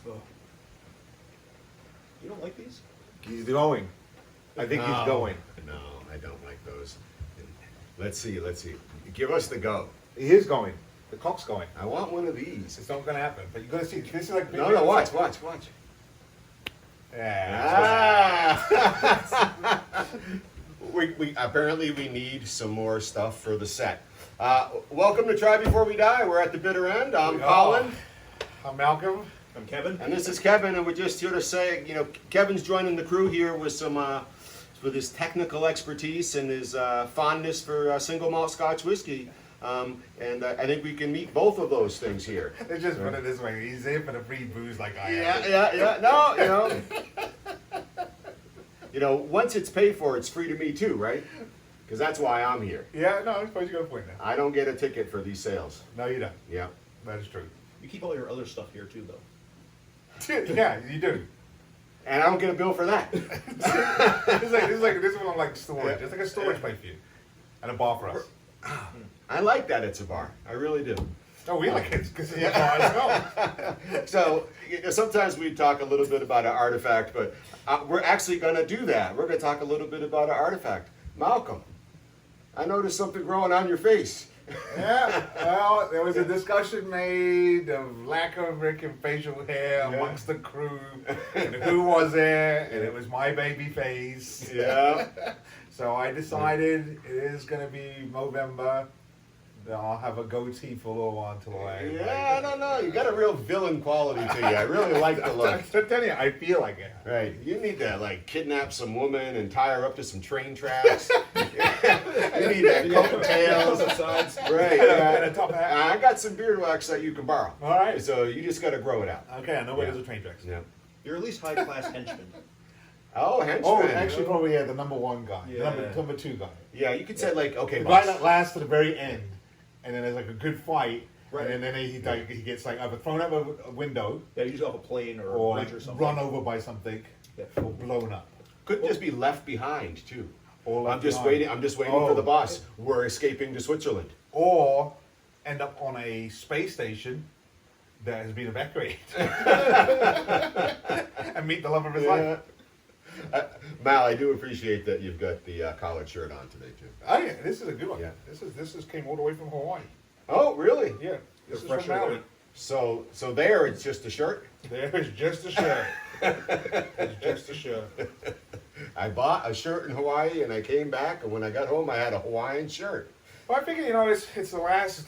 You don't like these? He's going. I think he's going. No, I don't like those. Let's see. Give us the go. He is going. The cock's going. I want one of these. It's not going to happen. But you're going to see. This is like... No, watch. Yeah. Ah. we apparently we need some more stuff for the set. Welcome to Try Before We Die. We're at the bitter end. I'm Colin. I'm Malcolm. I'm Kevin. And this is Kevin, and we're just here to say, Kevin's joining the crew here with some, with his technical expertise and his fondness for single malt Scotch whiskey. And I think we can meet both of those things here. Let's just put it this way. He's in for the free booze like I am. Yeah. No, once it's paid for, it's free to me too, right? Because that's why I'm here. Yeah, no, I suppose you got a point there. I don't get a ticket for these sales. No, you don't. Yeah. That is true. You keep all your other stuff here too, though. Yeah, you do. And I don't get a bill for that. This one like storage. It's like a storage place for you. And a bar for us. I like that it's a bar. I really do. Oh, we like it because it's a bar as well. So sometimes we talk a little bit about an artifact, but we're actually going to do that. We're going to talk a little bit about an artifact. Malcolm, I noticed something growing on your face. Yeah, well, there was a discussion made of lack of facial hair amongst the crew, and who was it, and it was my baby face. Yeah. So I decided it is going to be November. I'll have a goatee for a little while until I... Yeah, I don't know. You got a real villain quality to you. I really like the look. I'm telling you, I feel like it. Right. You need to, kidnap some woman and tie her up to some train tracks. You need coattails. Right. And a top hat. I got some beard wax that you can borrow. All right. So you just got to grow it out. Okay, I know where there's a train tracks. Yeah. You're at least high-class henchman. Oh, henchman. Oh, actually, probably the number one guy. Yeah. The number two guy. Yeah, you could say, okay, The boss. guy that lasts to the very end. And then there's like a good fight. Right. And then he gets either thrown out of a window Yeah, usually off a plane or a or bridge or something. run over by something or blown up. Could just be left behind, too. Or left I'm just behind. waiting for the boss. We're escaping to Switzerland. Or end up on a space station that has been evacuated. And meet the love of his life. Mal, I do appreciate that you've got the collared shirt on today, too. Oh yeah, this is a good one. Yeah. This came all the way from Hawaii. Oh, really? Yeah. This is fresh from Maui. away. So there it's just a shirt? There's just a shirt. It's just a shirt. I bought a shirt in Hawaii and I came back, and when I got home I had a Hawaiian shirt. Well, I figure, it's the last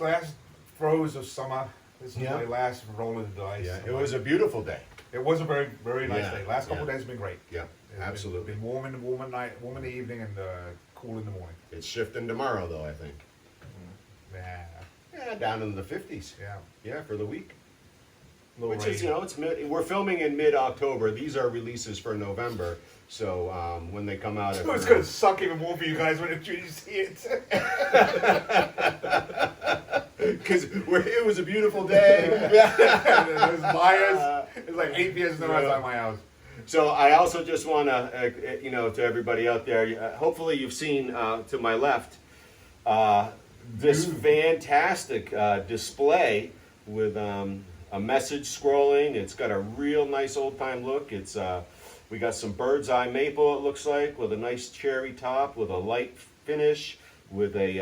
throes of summer. This is my last roll of the dice. Yeah, it was a beautiful day. It was a very, very nice Yeah, day. Last couple of yeah. days have been great. Yeah, absolutely. Been warm in the night, warm in the evening, and cool in the morning. It's shifting tomorrow, though, I think. Yeah. Yeah, down in the 50s. Yeah. Yeah, for the week. Little Which rain. is, it's we're filming in mid-October. These are releases for November. So when they come out, It's going to suck even more for you guys when you see it. because it was a beautiful day. There's buyers. It's like 8 p.m. snow outside my house. So I also just want to, to everybody out there, hopefully you've seen to my left this fantastic display with a message scrolling. It's got a real nice old-time look. It's we got some bird's eye maple, it looks like, with a nice cherry top, with a light finish, with a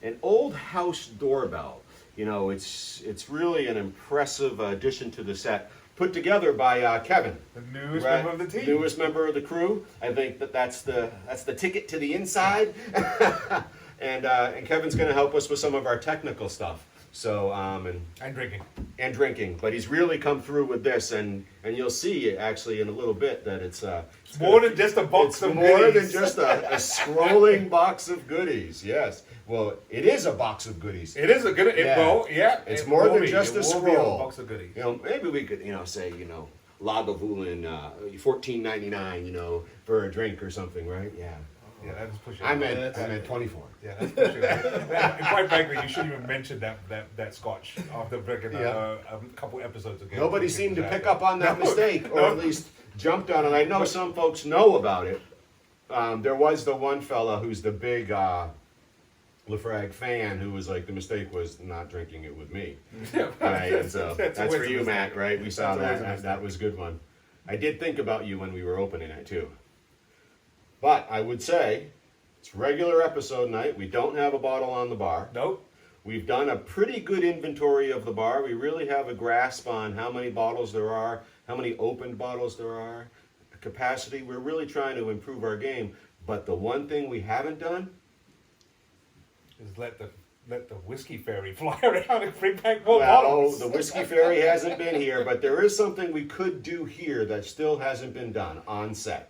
an old house doorbell. It's really an impressive addition to the set. Put together by Kevin, The newest member of the team. newest member of the crew. I think that's the ticket to the inside, and Kevin's going to help us with some of our technical stuff. So And drinking. and drinking, but he's really come through with this, and you'll see actually in a little bit that it's More than just a box it's of more goodies. than just a scrolling box of goodies. Yes, well, it is a box of goodies. It is a good. It's it more will than be. just It a will be scroll. box of goodies. Maybe we could, say, Lagavulin, $14.99, for a drink or something, right? Yeah. Yeah, that's pushing. I meant 24. Yeah, that's pushing. And quite frankly, you shouldn't even mention that Scotch after drinking a couple episodes ago. Nobody seemed to pick up on that mistake, or at least jumped on it. I know some folks know about it. There was the one fella who's the big Lafrag fan who was like, the mistake was not drinking it with me. Yeah, Right, and so that's that's for always a you, mistake. Matt, right? We saw That's always a that. mistake. That was a good one. I did think about you when we were opening it too. But I would say it's regular episode night. We don't have a bottle on the bar. Nope. We've done a pretty good inventory of the bar. We really have a grasp on how many bottles there are, how many opened bottles there are, capacity. We're really trying to improve our game. But the one thing we haven't done, Is let the whiskey fairy fly around and bring back more well, bottles. the Whiskey Fairy hasn't been here, but there is something we could do here that still hasn't been done on set.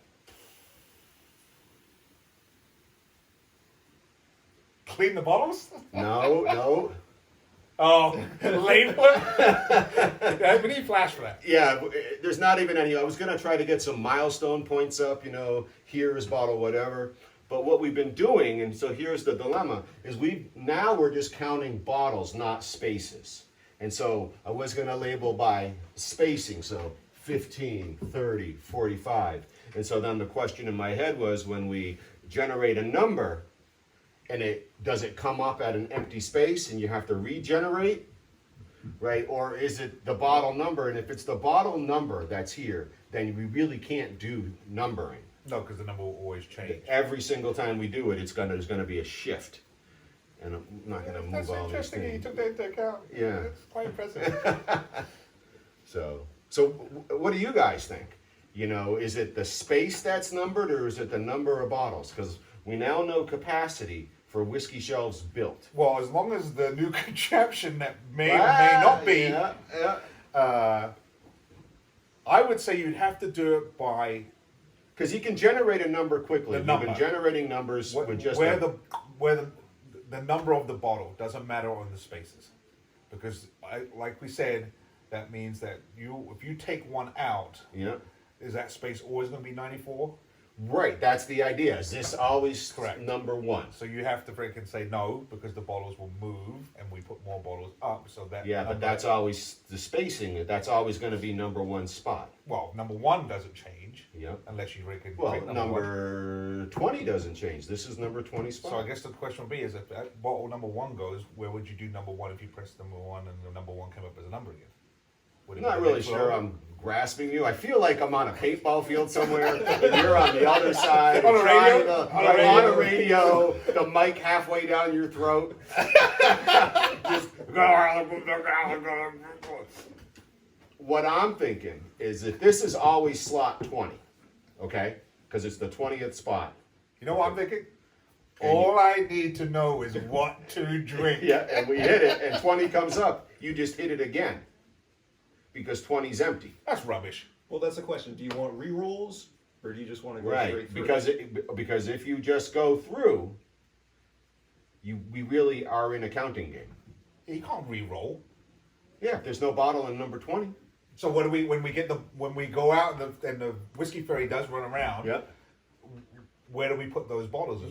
Clean the bottles? No. Oh, label it? We need flash for that. Yeah, there's not even any. I was going to try to get some milestone points up, here's bottle whatever. But what we've been doing, and so here's the dilemma, is we're just counting bottles, not spaces. And so I was going to label by spacing, so 15, 30, 45. And so then the question in my head was, when we generate a number, and does it come up at an empty space and you have to regenerate, right? Or is it the bottle number? And if it's the bottle number that's here, then we really can't do numbering. No, because the number will always change. Every single time we do it, there's gonna be a shift. And I'm not gonna move That's all these interesting that you things. took that into account. Yeah. It's quite impressive. So what do you guys think? Is it the space that's numbered, or is it the number of bottles? Because we now know capacity for whiskey shelves built. Well, as long as the new contraption that may or may not be, Yeah. I would say you'd have to do it by Because you can generate a number quickly. The number. We've been generating numbers with just where the number of the bottle doesn't matter on the spaces, because like we said, that means that if you take one out, Yeah. is that space always going to be 94? Right, that's the idea. Is this always Correct. number one? So you have to freaking say no, because the bottles will move and we put more bottles up, so that Yeah, but number- that's always the spacing. That's always going to be number one spot. well, number one doesn't change. Yep. Unless you reckon Well, pick one. number 20 doesn't change. This is number 20 spot. So I guess the question would be: is if that bottle number one goes, where would you do number one if you pressed number one and the number one came up as a number again? Would it I'm not be really next sure row? I'm grasping you. I feel like I'm on a paintball field somewhere, and you're on the other side. On a trying radio? to- On a radio? on a radio, the mic halfway down your throat. Just, what I'm thinking is if this is always slot 20, okay? Because it's the 20th spot. You know what I'm thinking? And All I need to know is what to drink. Yeah, and we hit it, and 20 comes up. You just hit it again. Because 20's empty. That's rubbish. Well, that's the question. Do you want re-rolls, or do you just want to go Right, straight through? because if you just go through, we really are in a counting game. You can't re-roll. Yeah, there's no bottle in number 20. So what do we when we go out and the whiskey fairy does run around? Yeah. Where do we put those bottles?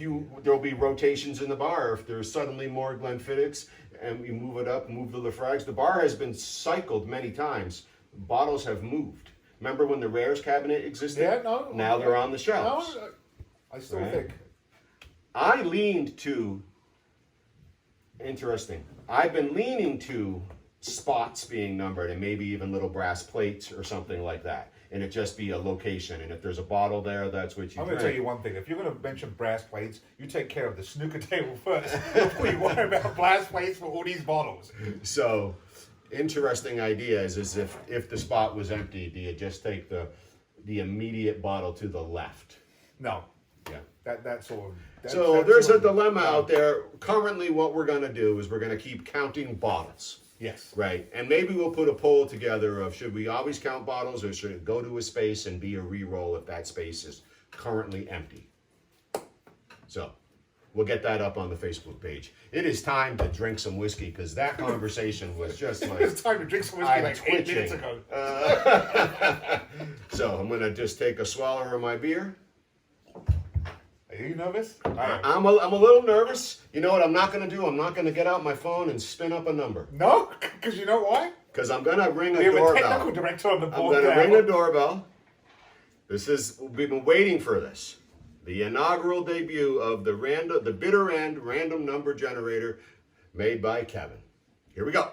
There'll be rotations in the bar. If there's suddenly more Glenfiddichs and we move it up, move the Lafrags. The bar has been cycled many times. Bottles have moved. Remember when the rares cabinet existed? Yeah, no. Now they're on the shelves. No, I still Right. think. I leaned to, interesting, I've been leaning to spots being numbered and maybe even little brass plates or something like that. And it just be a location. And if there's a bottle there, that's what you I'm drink. going to tell you one thing. If you're going to mention brass plates, you take care of the snooker table first before you worry about brass plates for all these bottles. So, interesting idea is if the spot was empty, do you just take the immediate bottle to the left? No, Yeah. that sort of. So that's there's a sort of- dilemma out there. Currently, what we're going to do is we're going to keep counting bottles. Yes. Right, and maybe we'll put a poll together of should we always count bottles or should it go to a space and be a re-roll if that space is currently empty. So, we'll get that up on the Facebook page. It is time to drink some whiskey because that conversation was just like It's time to drink some whiskey I'm like 8 minutes twitching. ago. So I'm gonna just take a swallow of my beer. Are you nervous? All right. I'm a little nervous. You know what I'm not gonna do? I'm not gonna get out my phone and spin up a number No, because you know why? because I'm gonna ring We a have a technical doorbell. director on the I'm board gonna now. ring a doorbell. We've been waiting for this. the inaugural debut of the bitter end random number generator made by Kevin. Here we go.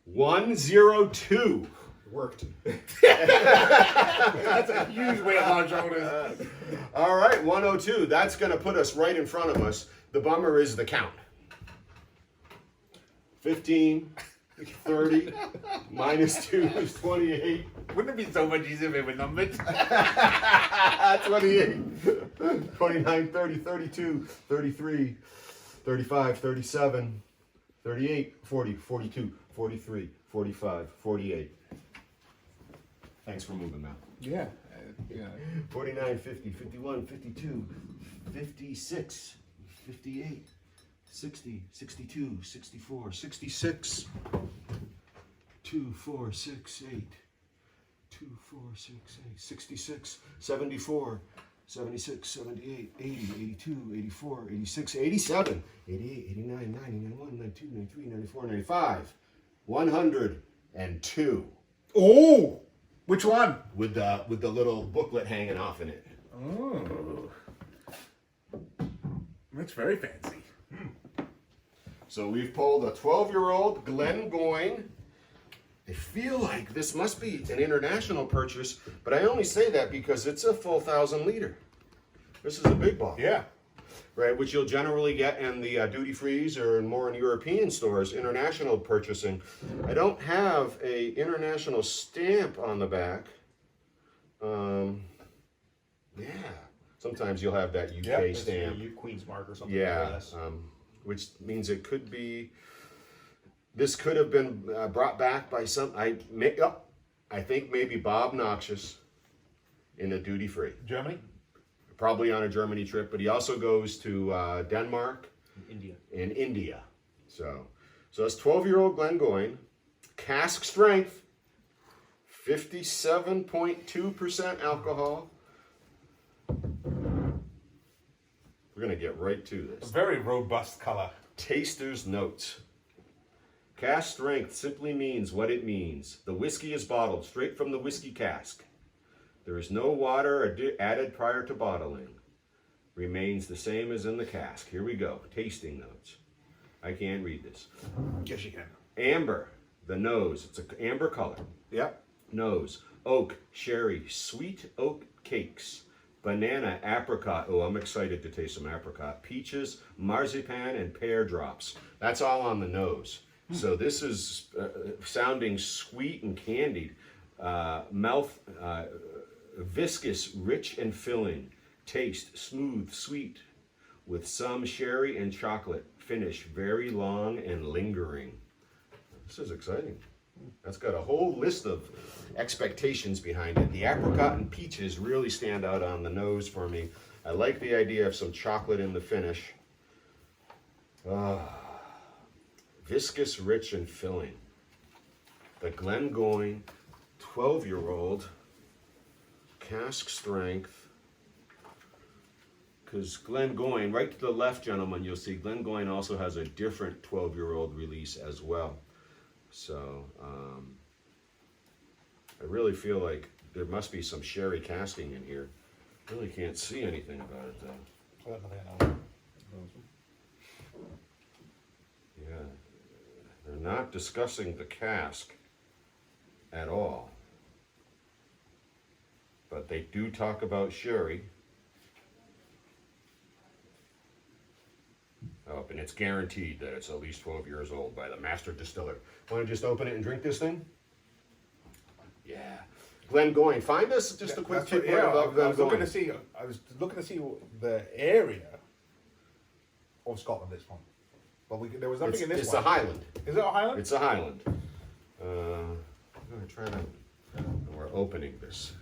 102. Worked. That's a huge weight on our shoulders. All right, 102. That's going to put us right in front of us. The bummer is the count. 15, 30, minus 2 is 28. Wouldn't it be so much easier if it were numbered? 28, 29, 30, 32, 33, 35, 37, 38, 40, 42, 43, 45, 48. Thanks for moving, Matt. Yeah. 49, 50, 51, 52, 56, 58, 60, 62, 64, 66, 2, 4, 6, 8, 2, 4, 6, 8, 66, 74, 76, 78, 80, 82, 84, 86, 87, 88, 89, 90, 91, 92, 93, 94, 95, 102. Oh! Which one? With the little booklet hanging off in it. Oh. That's very fancy. So we've pulled a 12-year-old Glengoyne. I feel like this must be an international purchase, but I only say that because it's a full 1,000 liter. This is a big bottle. Yeah. Right, which you'll generally get in the duty frees or more in European stores, international purchasing. I don't have a international stamp on the back. Yeah, sometimes you'll have that UK stamp. Queen's Mark or something. Yeah, Like that. which means it could be. This could have been brought back by some. I think maybe Bob Noxious in a duty free. Germany? Probably on a Germany trip, but he also goes to Denmark India. and India. So that's 12-year-old Glengoyne, cask strength, 57.2% alcohol. We're gonna get right to A this. very robust color. Taster's notes. Cask strength simply means what it means. The whiskey is bottled straight from the whiskey cask. There is no water added prior to bottling. Remains the same as in the cask. Here we go. Tasting notes. I can't read this. Yes, you can. Amber, the nose. It's an amber color. Yep. Nose. Oak, sherry, sweet oak cakes. Banana, apricot. Oh, I'm excited to taste some apricot. Peaches, marzipan, and pear drops. That's all on the nose. So this is sounding sweet and candied. Mouth, viscous, rich and filling. Taste, smooth, sweet, with some sherry and chocolate. Finish, very long and lingering. This is exciting. That's got a whole list of expectations behind it. The apricot and peaches really stand out on the nose for me. I like the idea of some chocolate in the finish. Viscous, rich, and filling. The Glengoyne 12-year-old cask strength. Because Glengoyne, right to the left, gentlemen, you'll see Glengoyne also has a different 12-year-old release as well. So I really feel like there must be some sherry casking in here. Really can't see anything about it though. Yeah, they're not discussing the cask at all. But they do talk about sherry. Oh, and it's guaranteed that it's at least 12 years old by the master distiller. Want to just open it and drink this thing? Yeah. Glengoyne, find us just a quick tip about Glengoyne. I was looking to see the area of Scotland this one. But there was nothing in this It's one. a Highland. Is it a Highland? It's a Highland. I'm going to try to... We're opening this.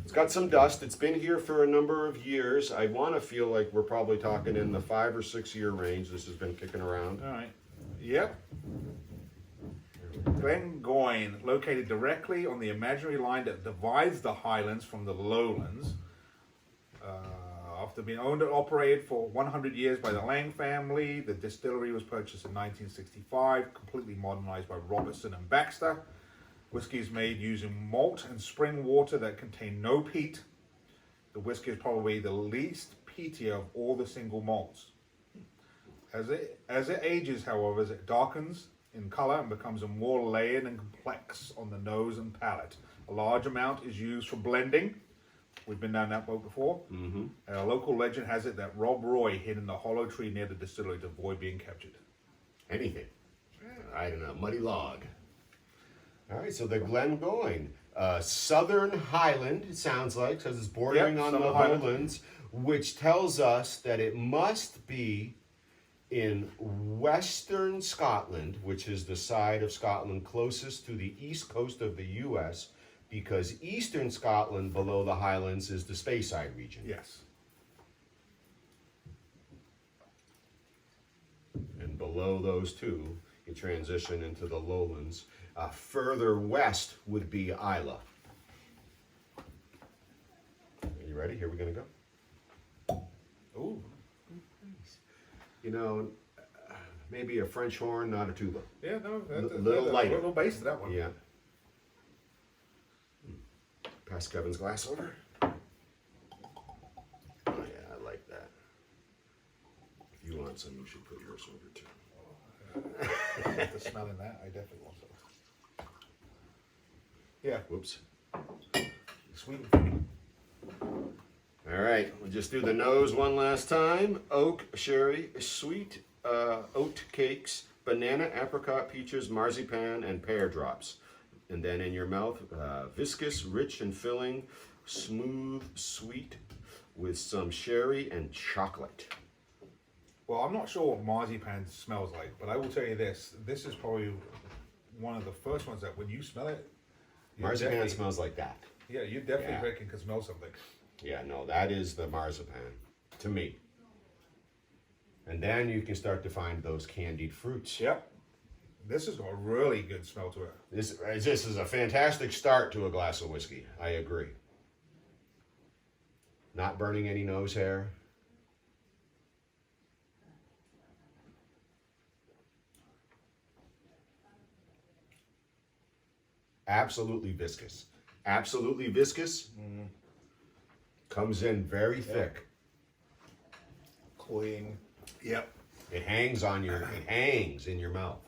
It's got some dust. It's been here for a number of years. I want to feel like we're probably talking in the 5 or 6 year range. This has been kicking around. All right. Yep. Glengoyne, located directly on the imaginary line that divides the Highlands from the Lowlands. After being owned and operated for 100 years by the Lang family, the distillery was purchased in 1965, completely modernized by Robertson and Baxter. Whiskey is made using malt and spring water that contain no peat. The whiskey is probably the least peaty of all the single malts. As it ages, however, as it darkens in color and becomes more layered and complex on the nose and palate. A large amount is used for blending. We've been down that boat before. Mm-hmm. A local legend has it that Rob Roy hid in the hollow tree near the distillery to avoid being captured. Anything. I don't know. Muddy log. All right, so the Glengoyne. Southern Highland, it sounds like, because it's bordering on the lowlands, which tells us that it must be in western Scotland, which is the side of Scotland closest to the east coast of the U.S., because eastern Scotland below the Highlands is the Speyside region. Yes. And below those two, you transition into the lowlands. Further west would be Islay. Are you ready? Here we're going to go. Ooh. You know, maybe a French horn, not a tuba. Yeah, no, Little lighter. A little bass to that one. Yeah. Pass Kevin's glass over. Oh yeah, I like that. If you want some, you should put yours over too. After smelling that, I definitely want some. Yeah, Whoops. sweet. All right, we'll just do the nose one last time. Oak, sherry, sweet oat cakes, banana, apricot, peaches, marzipan, and pear drops. And then in your mouth, viscous, rich and filling, smooth, sweet, with some sherry and chocolate. Well, I'm not sure what marzipan smells like, but I will tell you this. This is probably one of the first ones that when you smell it, Marzipan smells like that. Yeah, you definitely Yeah. reckon can smell something. Yeah, no, that is the marzipan, to me. And then you can start to find those candied fruits. Yep. This has got a really good smell to it. This is a fantastic start to a glass of whiskey. I agree. Not burning any nose hair. Absolutely viscous. Absolutely viscous. Mm. Comes in very thick. Cloying. Yep. It hangs on your, it hangs in your mouth.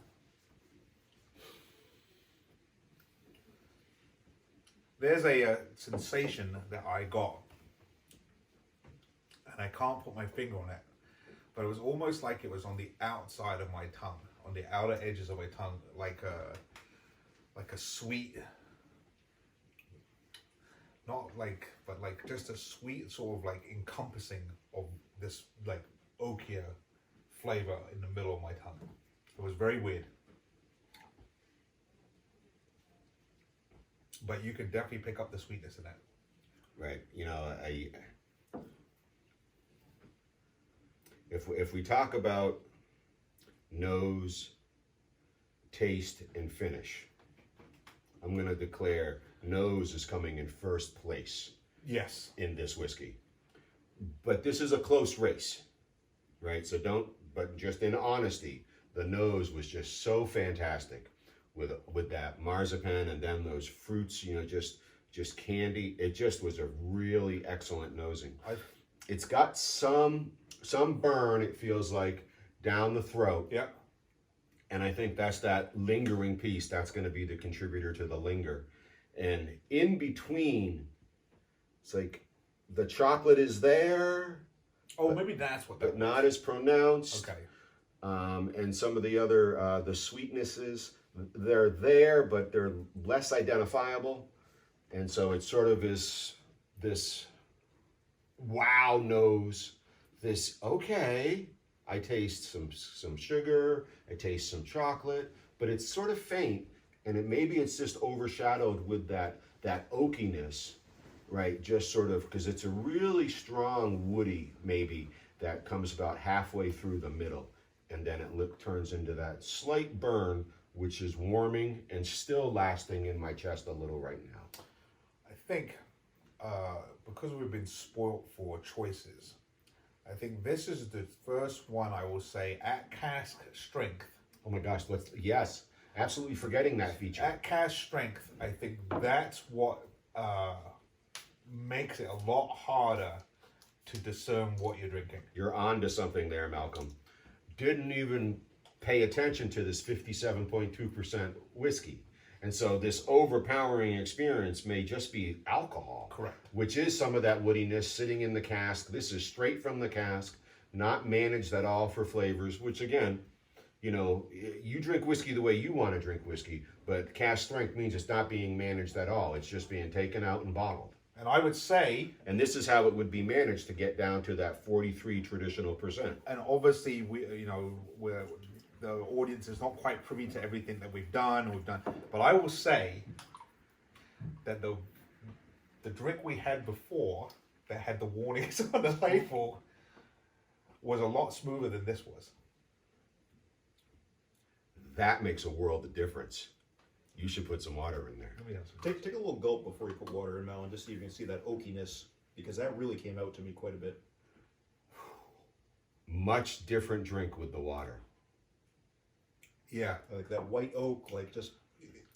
There's a sensation that I got, and I can't put my finger on it, but it was almost like it was on the outside of my tongue, on the outer edges of my tongue, like a sweet, not like, but like just a sweet sort of like encompassing of this like oakier flavor in the middle of my tongue. It was very weird. But you could definitely pick up the sweetness in that. Right. You know, if we talk about nose, taste, and finish, I'm going to declare nose is coming in first place. Yes. In this whiskey. But this is a close race, right? So but just in honesty, the nose was just so fantastic with that marzipan and then those fruits, you know, just candy. It just was a really excellent nosing. It's got some burn, it feels like, down the throat. Yeah. And I think that's that lingering piece that's going to be the contributor to the linger. And in between, it's like the chocolate is there. Oh, maybe that's what that but was. not as pronounced. Okay. And some of the other, the sweetnesses, they're there, but they're less identifiable. And so it sort of is this wow nose, this, okay, I taste some sugar, I taste some chocolate, but it's sort of faint, and maybe it's just overshadowed with that oakiness, right? Just sort of, because it's a really strong woody, maybe, that comes about halfway through the middle, and then it turns into that slight burn, which is warming and still lasting in my chest a little right now. I think because we've been spoilt for choices, I think this is the first one I will say at cask strength. Oh my gosh, yes. absolutely forgetting that feature. At cask strength, I think that's what makes it a lot harder to discern what you're drinking. You're on to something there, Malcolm. Didn't even pay attention to this 57.2% whiskey. And so this overpowering experience may just be alcohol. Correct. Which is some of that woodiness sitting in the cask. This is straight from the cask, not managed at all for flavors, which again, you know, you drink whiskey the way you want to drink whiskey, but cask strength means it's not being managed at all. It's just being taken out and bottled. And I would say, And this is how it would be managed to get down to that 43 traditional percent. and obviously we're the audience is not quite privy to everything that we've done, but I will say that the drink we had before that had the warnings on the label was a lot smoother than this was. That makes a world of difference. You should put some water in there. Let me have some. Take a little gulp before you put water in, Mal, and just so you can see that oakiness, because that really came out to me quite a bit. Much different drink with the water. Yeah, Like that white oak, like just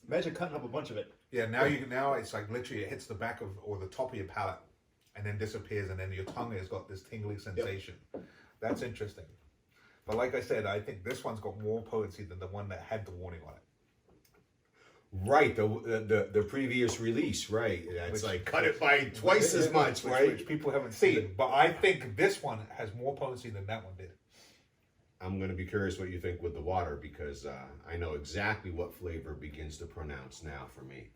imagine cutting up a bunch of it. yeah. Now it's like literally it hits the back of or the top of your palate, and then disappears, and then your tongue has got this tingling sensation. That's interesting. But like I said, I think this one's got more potency than the one that had the warning on it. Right, the previous release, right? That's like cut it by twice as much, right? Which people haven't seen. But I think this one has more potency than that one did. I'm going to be curious what you think with the water, because I know exactly what flavor begins to pronounce now for me.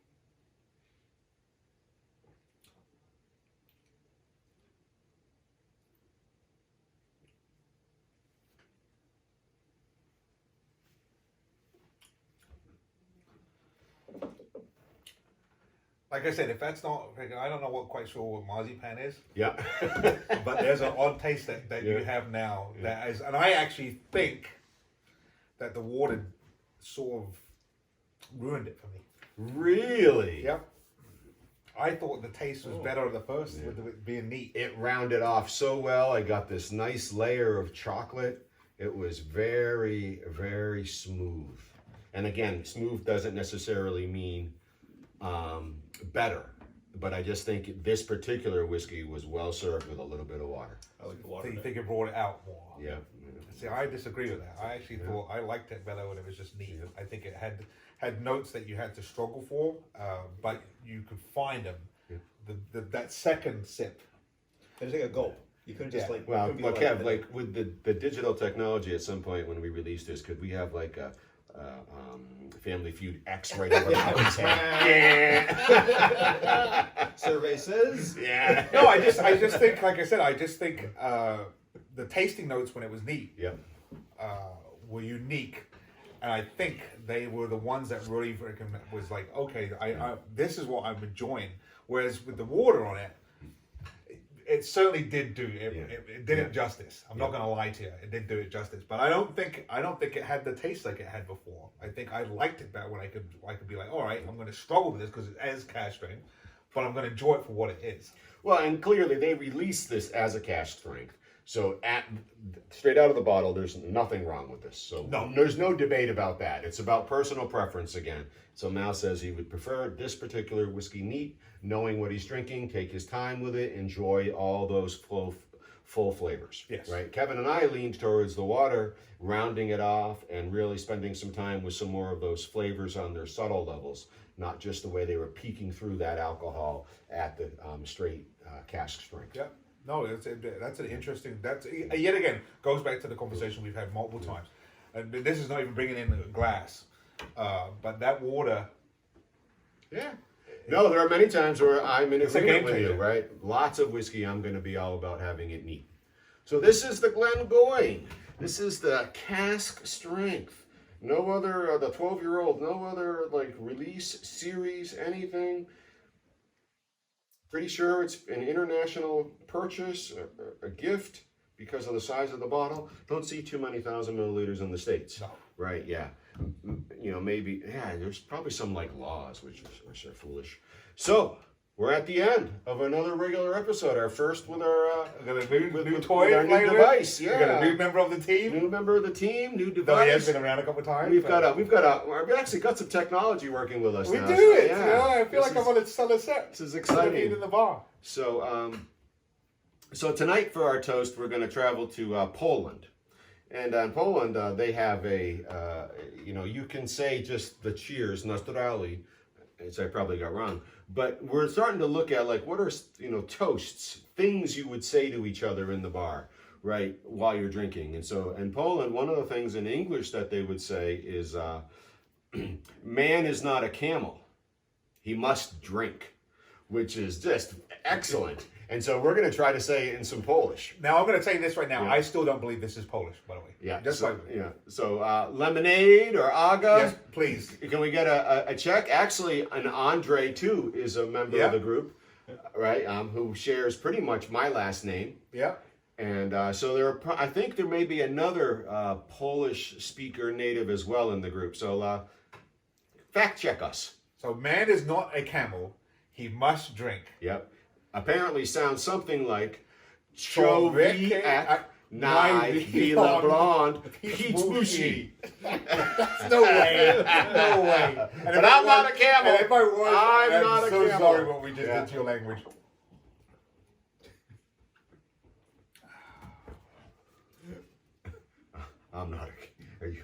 Like I said, if that's not, I don't know quite sure what marzipan is, Yeah. but there's an odd taste that you have now that is, and I actually think that the water sort of ruined it for me. Really? Yep. I thought the taste was better at the first with it being neat. It rounded off so well. I got this nice layer of chocolate. It was very, very smooth. And again, smooth doesn't necessarily mean better, but I just think this particular whiskey was well served with a little bit of water. I like the So water. you in it. think it brought it out more? Yeah. See, I disagree with that. I actually thought I liked it better when it was just neat. I think it had notes that you had to struggle for, but you could find them. That second sip. And take a gulp. You couldn't just like. Well, couldn't be Kev, like with the digital technology, at some point when we release this, could we have like a Family Feud X right over Malcolm's head? Survey says. Yeah. No, I just think, like I said, the tasting notes when it was neat Yeah. were unique, and I think they were the ones that really was like, okay, I this is what I'm enjoying. Whereas with the water on it, it certainly did do it. Yeah. It did it justice. I'm not going to lie to you. It did do it justice. But I don't think it had the taste like it had before. I think I liked it better when I could be like, all right, I'm going to struggle with this because it is cask strength, but I'm going to enjoy it for what it is. Well, and clearly they released this as a cask strength. So straight out of the bottle, there's nothing wrong with this. So there's no debate about that. It's about personal preference again. So Mal says he would prefer this particular whiskey neat, knowing what he's drinking, take his time with it, enjoy all those full flavors. Yes. Right. Kevin and I leaned towards the water, rounding it off and really spending some time with some more of those flavors on their subtle levels, not just the way they were peeking through that alcohol at the straight cask strength. Yeah. No, that's an interesting. That's yet again goes back to the conversation we've had multiple times, and this is not even bringing in a glass, but that water. Yeah. No, there are many times where I'm in It's a agreement game with you, changer. right? Lots of whiskey, I'm going to be all about having it neat. So this is the Glengoyne. This is the cask strength. No other, the 12-year-old, no other like release, series, anything. Pretty sure it's an international purchase, a gift because of the size of the bottle. Don't see too many 1,000 milliliters in the States. No. Right, yeah. You know, maybe, yeah, there's probably some like laws which are foolish. So, we're at the end of another regular episode. Our first with our We got a new with toy our new flavor. device. We Yeah, got a new member of the team. new member of the team, new Though he has device. been around a couple of times. We've actually got some technology working with us We now. do so, it. yeah. Yeah, I feel This like I'm on a cellar set. This is Instead of being exciting. in the bar. So, so tonight for our toast, we're going to travel to Poland, and in Poland they have a, you can say just the cheers, nastrali, which I probably got wrong, but we're starting to look at like what are toasts, things you would say to each other in the bar, right, while you're drinking. And so in Poland, one of the things in English that they would say is, "Man is not a camel, he must drink," which is just excellent. And so we're going to try to say it in some Polish. Now I'm going to tell you this right now. Yeah. I still don't believe this is Polish, by the way. Yeah. Just so, like yeah. So lemonade or aga. yes, please. Can we get a check? Actually, an Andre too is a member Yeah. of the group, right? Who shares pretty much my last name. Yeah. And so I think there may be another Polish speaker native as well in the group. So fact check us. So man is not a camel. He must drink. Yep. Apparently sounds something like Człowiek Człowiek najblond najvila blonde Hiczmusi. Hiczmusi. No way. No way. And But I'm not a camel. And if I was, I'm not a so camel. sorry what we just Yeah. did to your language. I'm not a. Are you?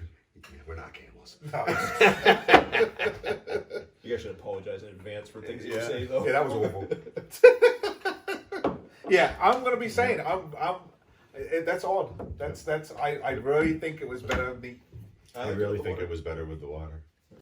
We're not camels. No. You guys should apologize in advance for things you Yeah. say, though. Yeah, that was awful. Yeah, I'm gonna be saying that's odd. I really think it was better than the I really think it was better with the water.